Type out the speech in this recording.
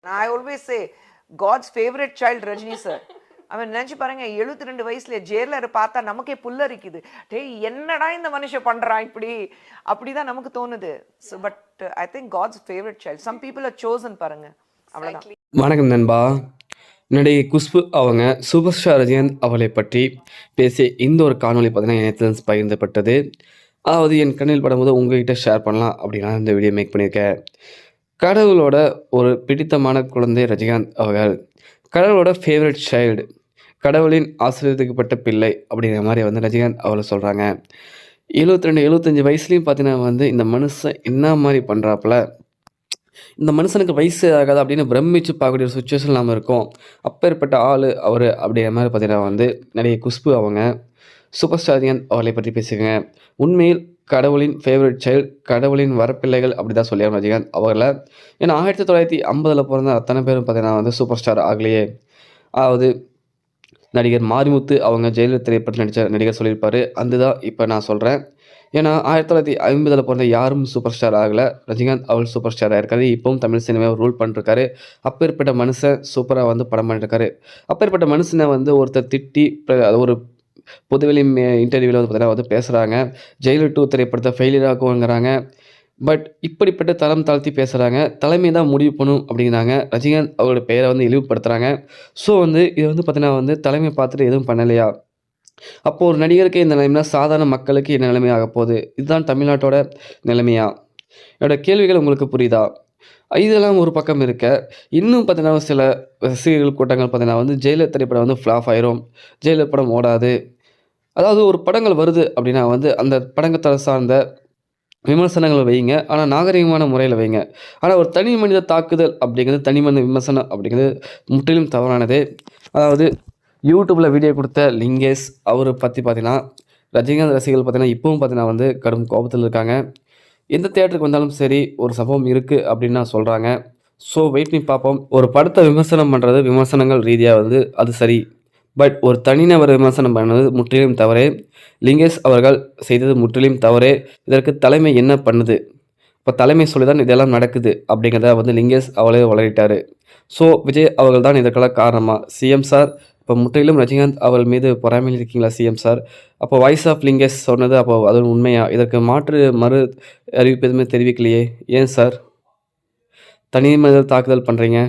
I always say, God's favorite child, Rajni sir. அவன் நினச்சி பாருங்க 72 வயசுல ஜெயிலர் பார்த்தா நமக்கே புல்லரிக்குது. டேய் என்னடா இந்த மனுஷன் பண்றான் இப்படி அப்படிதான் நமக்கு தோணுது. So but I think God's favourite child. Some people are chosen பாருங்க. அவ்வளோதான். வணக்கம் நண்பா. நடிகை குஷ்பு அவங்க சூப்பர் ஸ்டார் ரஜினிகாந்த் அவளை பற்றி பேசிய இந்த ஒரு காணொலி பார்த்தீங்கன்னா இணையத்தில் பகிர்ந்தப்பட்டது. அதாவது என் கண்ணில் படும்போது உங்ககிட்ட ஷேர் பண்ணலாம் அப்படின்னா இந்த வீடியோ மேக் பண்ணியிருக்கேன். கடவுளோட ஒரு பிடித்தமான குழந்தை ரஜினிகாந்த் அவர்கள், கடவுளோட ஃபேவரட் சைல்டு, கடவுளின் ஆசீர்வதிக்கப்பட்ட பிள்ளை அப்படிங்கிற மாதிரி வந்து ரஜினிகாந்த் அவளை சொல்கிறாங்க. 72 75 வயசுலேயும் பார்த்தீங்கன்னா வந்து இந்த மனுஷன் என்ன மாதிரி பண்ணுறாப்புல, இந்த மனுஷனுக்கு வயசு ஆகாது அப்படின்னு பிரமிச்சு பார்க்கக்கூடிய ஒரு சுச்சுவேஷன் நாம் இருக்கோம். அப்பேற்பட்ட ஆள் அவர் அப்படிங்கிற மாதிரி பார்த்தீங்கன்னா வந்து நடிகை குஷ்பு அவங்க சூப்பர் ஸ்டார் ரஜினிகாந்த் அவர்களை பற்றி பேசுகிறாங்க. உண்மையில் கடவுளின் ஃபேவரட் சைல்டு, கடவுளின் வரப்பிள்ளைகள் அப்படி தான் சொல்லியாங்க ரஜினிகாந்த் அவர்களை. ஏன்னா 1950 பிறந்த அத்தனை பேரும் பார்த்தீங்கன்னா வந்து சூப்பர் ஸ்டார் ஆகலையே. அதாவது நடிகர் மாரிமுத்து அவங்க ஜெயலலிதா திரைப்படத்தில் நடித்த நடிகர் சொல்லியிருப்பார். அந்த தான் இப்போ நான் சொல்கிறேன். ஏன்னா 1950 பிறந்த யாரும் சூப்பர் ஸ்டார் ஆகலை. ரஜினிகாந்த் அவள் சூப்பர் ஸ்டாராக இருக்காரு. இப்போவும் தமிழ் சினிமாவை ரூல் பண்ணிருக்காரு. அப்பேற்பட்ட மனுஷன் சூப்பராக வந்து படம் பண்ணிருக்காரு. அப்பேற்பட்ட மனுஷனை வந்து ஒருத்தர் திட்டி ஒரு பொதுவெளி இன்டர்வியூவில் வந்து பார்த்தீங்கன்னா வந்து பேசுகிறாங்க. ஜெயிலர் 2 திரைப்படத்தை ஃபெயிலியர் ஆகுங்கிறாங்க. பட் இப்படிப்பட்ட தரம் தாழ்த்தி பேசுகிறாங்க. தலைமை தான் முடிவு பண்ணும் அப்படிங்கிறாங்க. ரஜினிகாந்த் அவரோட பெயரை வந்து இழிவுபடுத்துகிறாங்க. ஸோ வந்து இது வந்து பார்த்தீங்கன்னா வந்து தலைமை பார்த்துட்டு எதுவும் பண்ணலையா? அப்போது ஒரு நடிகருக்கு இந்த நிலைமைனா சாதாரண மக்களுக்கு என்ன நிலைமை ஆக போகுது? இதுதான் தமிழ்நாட்டோட நிலைமையா? என்னோட கேள்விகள் உங்களுக்கு புரியுதா? இதெல்லாம் ஒரு பக்கம் இருக்க, இன்னும் பார்த்தீங்கன்னா சில ரசிகர்கள் கூட்டங்கள் பார்த்தீங்கன்னா வந்து ஜெயிலர் திரைப்படம் வந்து ஃப்ளாப் ஆயிரும், ஜெயிலர் படம் ஓடாது. அதாவது ஒரு படங்கள் வருது அப்படின்னா வந்து அந்த படங்களை சார்ந்த விமர்சனங்கள் வைங்க, ஆனால் நாகரிகமான முறையில் வைங்க. ஆனால் ஒரு தனி மனித தாக்குதல் அப்படிங்கிறது, தனி மனித விமர்சனம் அப்படிங்கிறது முற்றிலும் தவறானது. அதாவது யூடியூப்பில் வீடியோ கொடுத்த லிங்கேஷ் அவர் பற்றி பார்த்தீங்கன்னா ரஜினிகாந்த் ரசிகர்கள் பார்த்தீங்கன்னா இப்பவும் பார்த்தீங்கன்னா வந்து கடும் கோபத்தில் இருக்காங்க. எந்த தியேட்டருக்கு வந்தாலும் சரி ஒரு சம்பவம் இருக்குது அப்படின்னு நான் சொல்கிறாங்க. ஸோ வெயிட் பண்ணி பார்ப்போம். ஒரு படத்தை விமர்சனம் பண்ணுறது விமர்சனங்கள் ரீதியாக வந்து அது சரி. பட் ஒரு தனிநபர் விமர்சனம் பண்ணது முற்றிலும் தவறே. லிங்கேஷ் அவர்கள் செய்தது முற்றிலும் தவறே. இதற்கு தலைமை என்ன பண்ணுது? இப்போ தலைமை சொல்லி தான் இதெல்லாம் நடக்குது அப்படிங்கிறத வந்து லிங்கேஷ் அவளே வளரிட்டார். ஸோ விஜய் அவர்கள் தான் இதற்கெல்லாம் காரணமாக? சிஎம் சார் இப்போ முற்றிலும் ரஜினிகாந்த் அவர்கள் மீது பொறாமையில் இருக்கீங்களா சிஎம் சார்? அப்போ வாய்ஸ் ஆஃப் லிங்கேஷ் சொன்னது அப்போ அது உண்மையா? இதற்கு மறு அறிவிப்பு எதுவுமே தெரிவிக்கலையே, ஏன் சார் தனி மனித தாக்குதல் பண்ணுறீங்க?